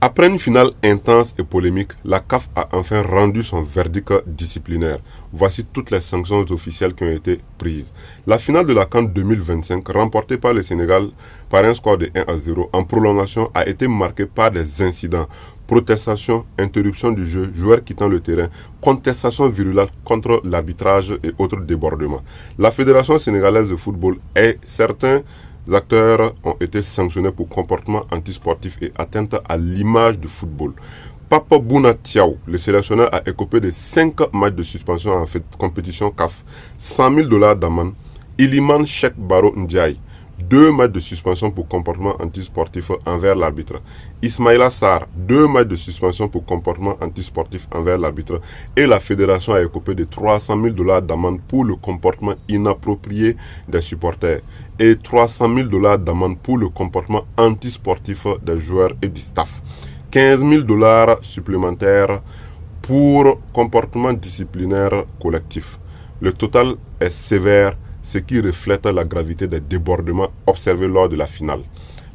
Après une finale intense et polémique, la CAF a enfin rendu son verdict disciplinaire. Voici toutes les sanctions officielles qui ont été prises. La finale de la CAN 2025, remportée par le Sénégal par un score de 1-0 en prolongation, a été marquée par des incidents, protestations, interruption du jeu, joueurs quittant le terrain, contestations virulentes contre l'arbitrage et autres débordements. La Fédération sénégalaise de football et certains acteurs ont été sanctionnés pour comportement antisportif et atteinte à l'image du football. Papa Bouna Tiao, le sélectionneur, a écopé de 5 matchs de suspension en compétition CAF, 100 000 dollars d'amende. Iliman Sheikh Baro Ndiaye, 2 matchs de suspension pour comportement antisportif envers l'arbitre. Ismaïla Sarr, 2 matchs de suspension pour comportement antisportif envers l'arbitre. Et la fédération a écopé de 300 000 dollars d'amende pour le comportement inapproprié des supporters et 300 000 dollars d'amende pour le comportement antisportif des joueurs et du staff. 15 000 dollars supplémentaires pour comportement disciplinaire collectif. Le total est sévère, ce qui reflète la gravité des débordements observés lors de la finale.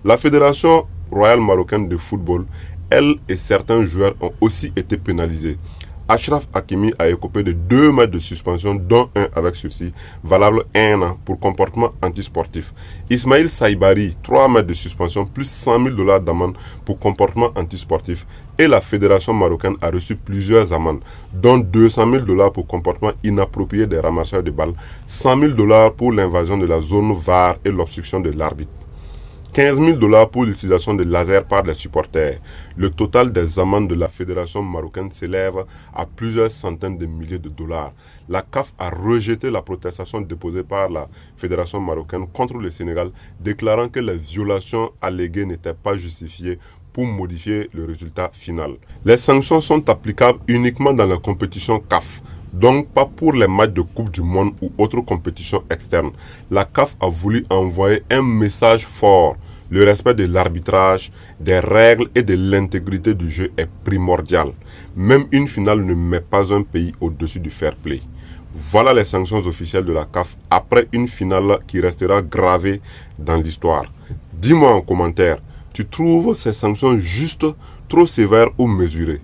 La Fédération royale marocaine de football, elle et certains joueurs ont aussi été pénalisés. Achraf Hakimi a écopé de 2 matchs de suspension, dont un avec sursis, valable 1 an pour comportement antisportif. Ismail Saibari, 3 matchs de suspension plus 100 000 dollars d'amende pour comportement antisportif. Et la Fédération marocaine a reçu plusieurs amendes, dont 200 000 dollars pour comportement inapproprié des ramasseurs de balles, 100 000 dollars pour l'invasion de la zone VAR et l'obstruction de l'arbitre. 15 000 dollars pour l'utilisation de lasers par les supporters. Le total des amendes de la Fédération marocaine s'élève à plusieurs centaines de milliers de dollars. La CAF a rejeté la protestation déposée par la Fédération marocaine contre le Sénégal, déclarant que les violations alléguées n'étaient pas justifiées pour modifier le résultat final. Les sanctions sont applicables uniquement dans la compétition CAF, donc pas pour les matchs de Coupe du Monde ou autres compétitions externes. La CAF a voulu envoyer un message fort. Le respect de l'arbitrage, des règles et de l'intégrité du jeu est primordial. Même une finale ne met pas un pays au-dessus du fair play. Voilà les sanctions officielles de la CAF après une finale qui restera gravée dans l'histoire. Dis-moi en commentaire, tu trouves ces sanctions justes, trop sévères ou mesurées?